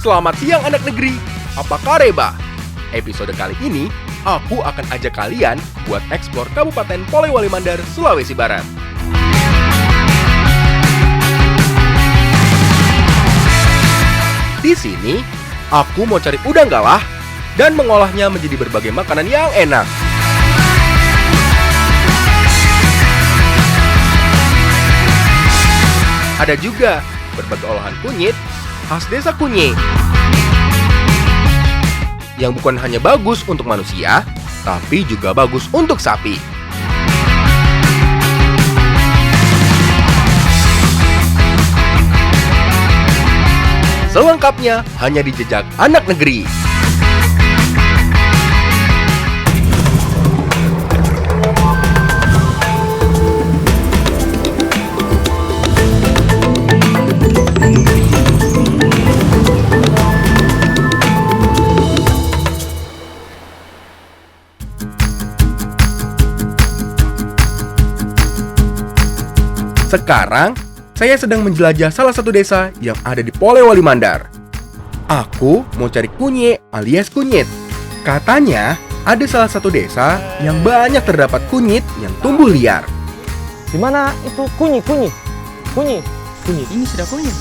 Selamat siang anak negeri, apa kareba? Episode kali ini, aku akan ajak kalian buat eksplor Kabupaten Polewali Mandar, Sulawesi Barat. Di sini, aku mau cari udang galah dan mengolahnya menjadi berbagai makanan yang enak. Ada juga berbagai olahan kunyit khas desa Kunyi yang bukan hanya bagus untuk manusia, tapi juga bagus untuk sapi. Selengkapnya hanya di Jejak Anak Negeri. Sekarang, saya sedang menjelajah salah satu desa yang ada di Polewali Mandar. Aku mau cari kunyi alias kunyit. Katanya, ada salah satu desa yang banyak terdapat kunyit yang tumbuh liar. Di mana itu kunyi? Ini sudah kunyi.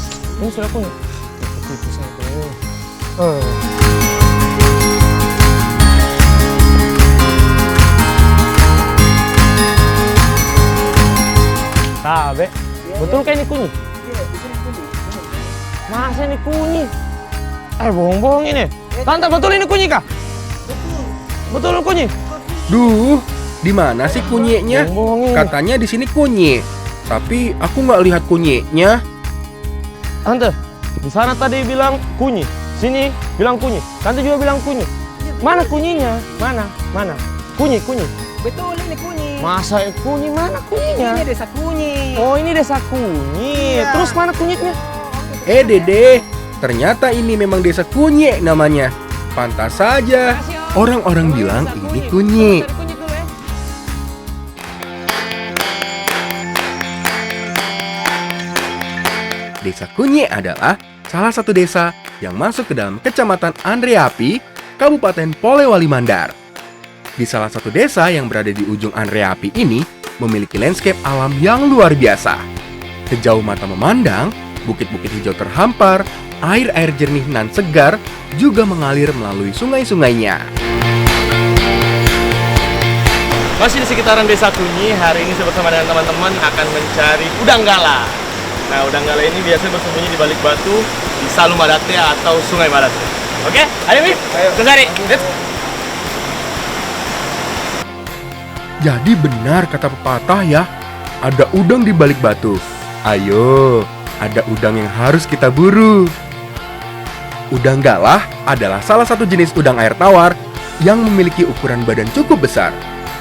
Tabe, betul kayak ini kunyi? Iya, itu kunyi. Masa ini kunyi? Bohong-bohong ini. Tante, betul ini kunyi kah? Betul kunyi? Duh, di mana sih kunyinya? Bohong-bohong ini. Katanya di sini kunyi, tapi aku nggak lihat kunyinya. Tante, di sana tadi bilang kunyi, sini bilang kunyi. Tante juga bilang kunyi. Mana kunyinya? Mana? Kunyi. Betul, ini kunyi. Masa kunyi, mana kunyinya? Ini desa kunyi. Oh, ini desa kunyi. Iya. Terus mana kunyitnya? Dede, ternyata ini memang desa Kunyi namanya. Pantas saja orang-orang bilang ini kunyi. Cari kunyi dulu ya. Desa Kunyi adalah salah satu desa yang masuk ke dalam Kecamatan Andreapi, Kabupaten Polewali Mandar. Di salah satu desa yang berada di ujung Andreapi ini memiliki landscape alam yang luar biasa. Sejauh mata memandang, bukit-bukit hijau terhampar, air-air jernih nan segar juga mengalir melalui sungai-sungainya. Masih di sekitaran desa Kunyi, hari ini saya bersama dengan teman-teman akan mencari udang galah. Nah, udang galah ini biasanya bersembunyi di balik batu di Salu Madate atau Sungai Madate. Oke, ayo Mi, kita cari. Let's. Jadi benar kata pepatah ya, ada udang di balik batu. Ayo, ada udang yang harus kita buru. Udang galah adalah salah satu jenis udang air tawar yang memiliki ukuran badan cukup besar.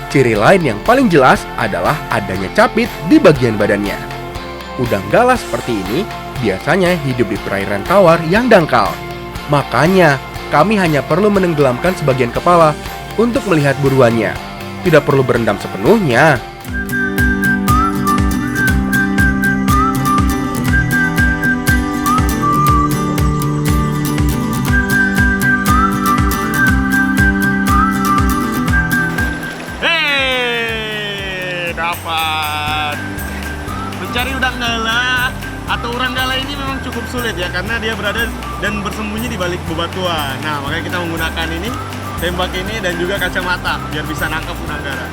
Ciri lain yang paling jelas adalah adanya capit di bagian badannya. Udang galah seperti ini biasanya hidup di perairan tawar yang dangkal. Makanya, kami hanya perlu menenggelamkan sebagian kepala untuk melihat buruannya. Tidak perlu berendam sepenuhnya. Dapat. Mencari udang galah atau urang galah ini memang cukup sulit ya, karena dia berada dan bersembunyi di balik bebatuan. Nah, makanya kita menggunakan ini, tembak ini dan juga kacamata biar bisa nangkap udang galah.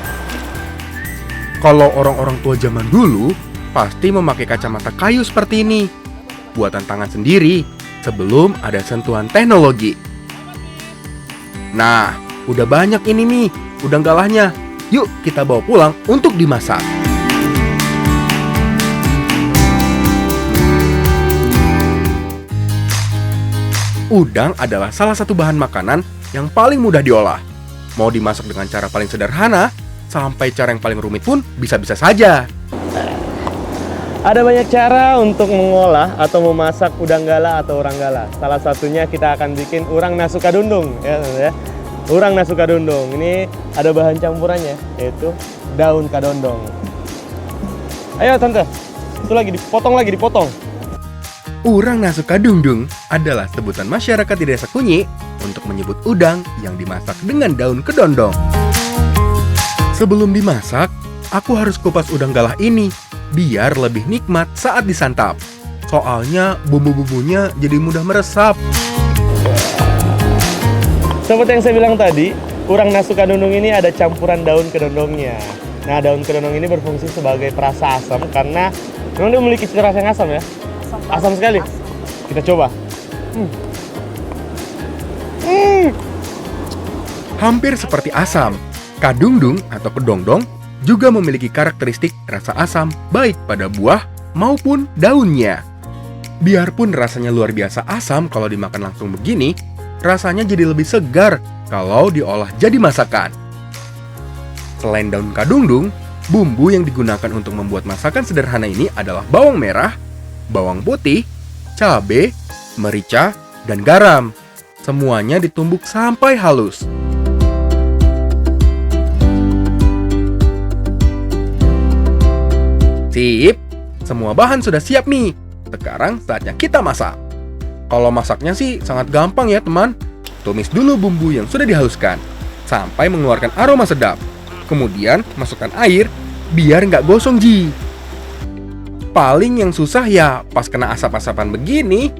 Kalau orang-orang tua zaman dulu pasti memakai kacamata kayu seperti ini, buatan tangan sendiri sebelum ada sentuhan teknologi. Nah, udah banyak ini nih udang galahnya. Yuk kita bawa pulang untuk dimasak. Udang adalah salah satu bahan makanan yang paling mudah diolah. Mau dimasak dengan cara paling sederhana, sampai cara yang paling rumit pun bisa-bisa saja. Ada banyak cara untuk mengolah atau memasak udang galah atau urang galah. Salah satunya kita akan bikin urang nasu kadundung, ya. Urang nasu kadundung. Ini ada bahan campurannya, yaitu daun kadondong. Ayo tante, itu lagi dipotong. Urang Nasukadundung adalah sebutan masyarakat di Desa Kunyi untuk menyebut udang yang dimasak dengan daun kedondong. Sebelum dimasak, aku harus kupas udang galah ini biar lebih nikmat saat disantap. Soalnya bumbu-bumbunya jadi mudah meresap. Seperti yang saya bilang tadi, urang Nasukadundung ini ada campuran daun kedondongnya. Nah, daun kedondong ini berfungsi sebagai perasa asam karena memang dia memiliki cita rasa yang asam ya. Asam sekali. Kita coba. Hampir seperti asam, kadungdung atau kedongdong juga memiliki karakteristik rasa asam baik pada buah maupun daunnya. Biarpun rasanya luar biasa asam kalau dimakan langsung begini, rasanya jadi lebih segar kalau diolah jadi masakan. Selain daun kadungdung, bumbu yang digunakan untuk membuat masakan sederhana ini adalah bawang merah, bawang putih, cabai, merica, dan garam. Semuanya ditumbuk sampai halus. Sip, semua bahan sudah siap nih. Sekarang saatnya kita masak. Kalau masaknya sih sangat gampang ya teman. Tumis dulu bumbu yang sudah dihaluskan sampai mengeluarkan aroma sedap. Kemudian masukkan air biar nggak gosong Ji. Paling yang susah ya pas kena asap-asapan begini.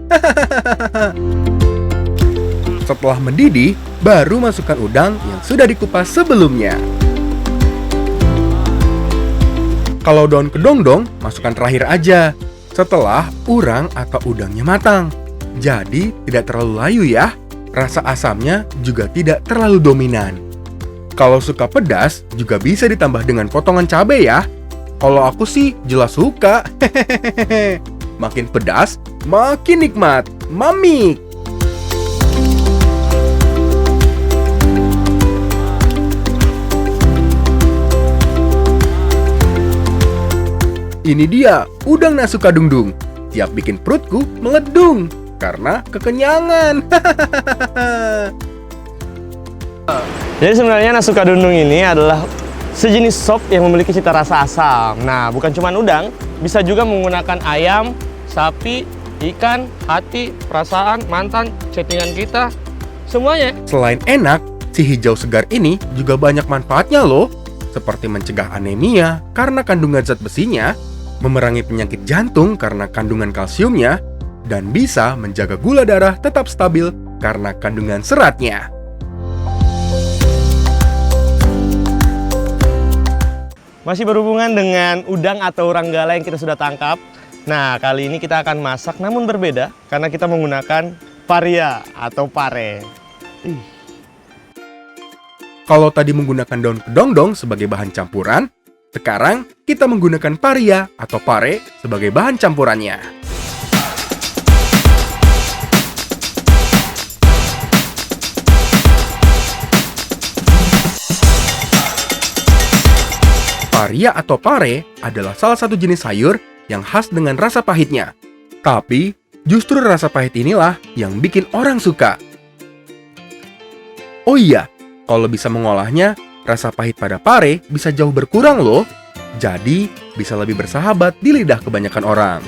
Setelah mendidih, baru masukkan udang yang sudah dikupas sebelumnya. Kalau daun kedongdong, masukkan terakhir aja, setelah urang atau udangnya matang. Jadi tidak terlalu layu ya, rasa asamnya juga tidak terlalu dominan. Kalau suka pedas, juga bisa ditambah dengan potongan cabai ya. Kalau aku sih jelas suka. Makin pedas, makin nikmat. Mamik. Ini dia, udang Nasukadundung. Tiap bikin perutku meledung karena kekenyangan. Jadi sebenarnya Nasukadundung ini adalah sejenis sop yang memiliki cita rasa asam. Nah, bukan cuma udang, bisa juga menggunakan ayam, sapi, ikan, hati, perasaan, mantan, chattingan kita, semuanya. Selain enak, si hijau segar ini juga banyak manfaatnya loh. Seperti mencegah anemia karena kandungan zat besinya, memerangi penyakit jantung karena kandungan kalsiumnya, dan bisa menjaga gula darah tetap stabil karena kandungan seratnya. Masih berhubungan dengan udang atau urang gala yang kita sudah tangkap. Nah, kali ini kita akan masak namun berbeda karena kita menggunakan paria atau pare. Kalau tadi menggunakan daun kedongdong sebagai bahan campuran, sekarang kita menggunakan paria atau pare sebagai bahan campurannya. Paria atau pare adalah salah satu jenis sayur yang khas dengan rasa pahitnya. Tapi, justru rasa pahit inilah yang bikin orang suka. Oh iya, kalau bisa mengolahnya, rasa pahit pada pare bisa jauh berkurang loh. Jadi, bisa lebih bersahabat di lidah kebanyakan orang.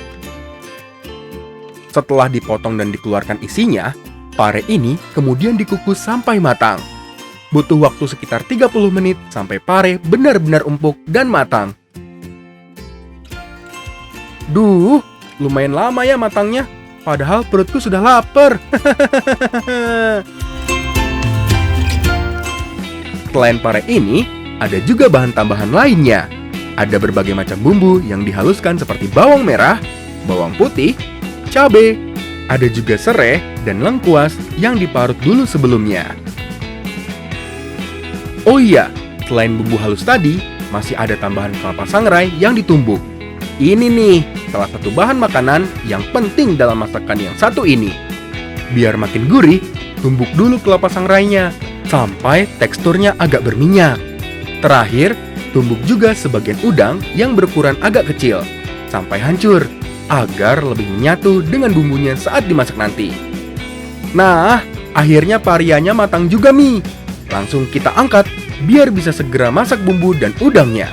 Setelah dipotong dan dikeluarkan isinya, pare ini kemudian dikukus sampai matang. Butuh waktu sekitar 30 menit sampai pare benar-benar empuk dan matang. Duh, lumayan lama ya matangnya. Padahal perutku sudah lapar. Selain pare ini, ada juga bahan tambahan lainnya. Ada berbagai macam bumbu yang dihaluskan seperti bawang merah, bawang putih, cabai, ada juga serai dan lengkuas yang diparut dulu sebelumnya. Oh iya, selain bumbu halus tadi, masih ada tambahan kelapa sangrai yang ditumbuk. Ini nih, salah satu bahan makanan yang penting dalam masakan yang satu ini. Biar makin gurih, tumbuk dulu kelapa sangrainya sampai teksturnya agak berminyak. Terakhir, tumbuk juga sebagian udang yang berukuran agak kecil sampai hancur agar lebih menyatu dengan bumbunya saat dimasak nanti. Nah, akhirnya parianya matang juga Mi. Langsung kita angkat biar bisa segera masak bumbu dan udangnya.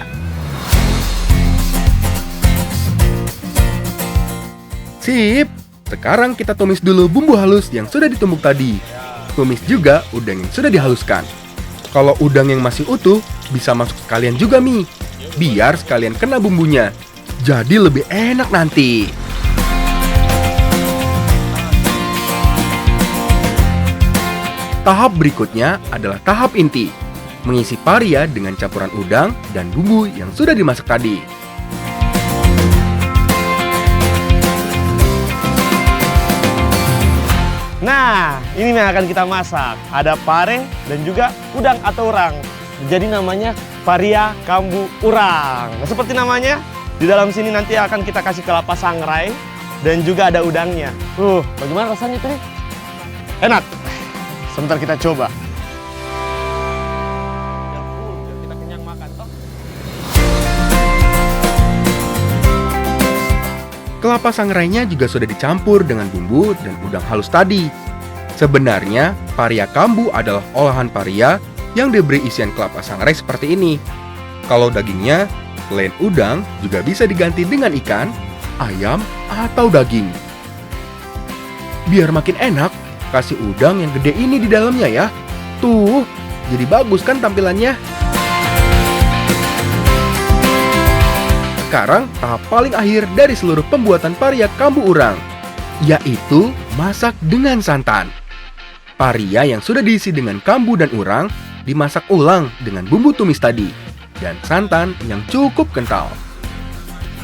Sip, Sekarang kita tumis dulu bumbu halus yang sudah ditumbuk tadi. Tumis juga udang yang sudah dihaluskan. Kalau udang yang masih utuh, bisa masuk sekalian juga Mi. Biar sekalian kena bumbunya. Jadi lebih enak nanti. Tahap berikutnya adalah tahap inti. Mengisi paria dengan campuran udang dan bumbu yang sudah dimasak tadi. Nah, ini yang akan kita masak. Ada pare dan juga udang atau urang. Jadi namanya paria kambu urang. Nah, seperti namanya, di dalam sini nanti akan kita kasih kelapa sangrai dan juga ada udangnya. Bagaimana rasanya tuh? Enak. Sebentar kita coba. Biar kita kenyang makan toh. Kelapa sangrainya juga sudah dicampur dengan bumbu dan udang halus tadi. Sebenarnya, paria kambu adalah olahan paria yang diberi isian kelapa sangrai seperti ini. Kalau dagingnya, selain udang juga bisa diganti dengan ikan, ayam, atau daging. Biar makin enak, kasih udang yang gede ini di dalamnya ya. Tuh, jadi bagus kan tampilannya? Sekarang tahap paling akhir dari seluruh pembuatan paria kambu urang, yaitu masak dengan santan. Paria yang sudah diisi dengan kambu dan urang dimasak ulang dengan bumbu tumis tadi dan santan yang cukup kental.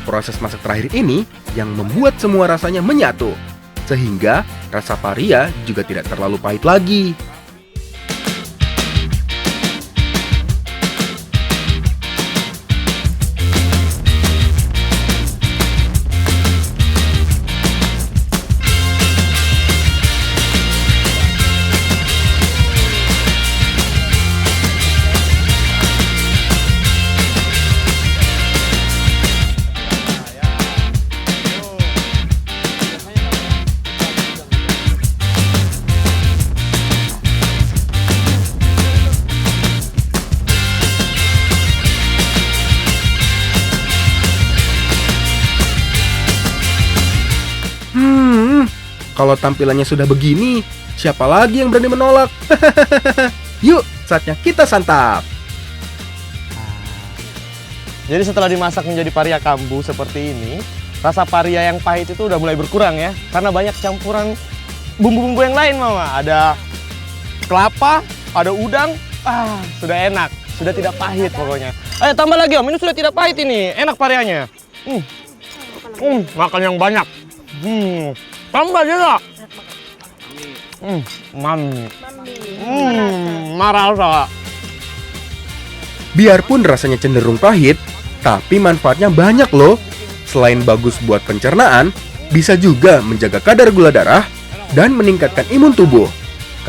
Proses masak terakhir ini yang membuat semua rasanya menyatu, sehingga rasa paria juga tidak terlalu pahit lagi. Kalau tampilannya sudah begini, siapa lagi yang berani menolak? Yuk, saatnya kita santap. Jadi setelah dimasak menjadi paria kambu seperti ini, rasa paria yang pahit itu udah mulai berkurang ya. Karena banyak campuran bumbu-bumbu yang lain, Mama. Ada kelapa, ada udang. Sudah enak. Sudah tidak pahit pokoknya. Ayo tambah lagi, Om. Ini sudah tidak pahit ini. Enak parianya. Makan yang banyak. Tambah juga. Marah. Biarpun rasanya cenderung pahit, tapi manfaatnya banyak loh. Selain bagus buat pencernaan, bisa juga menjaga kadar gula darah dan meningkatkan imun tubuh.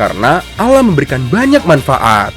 Karena alam memberikan banyak manfaat.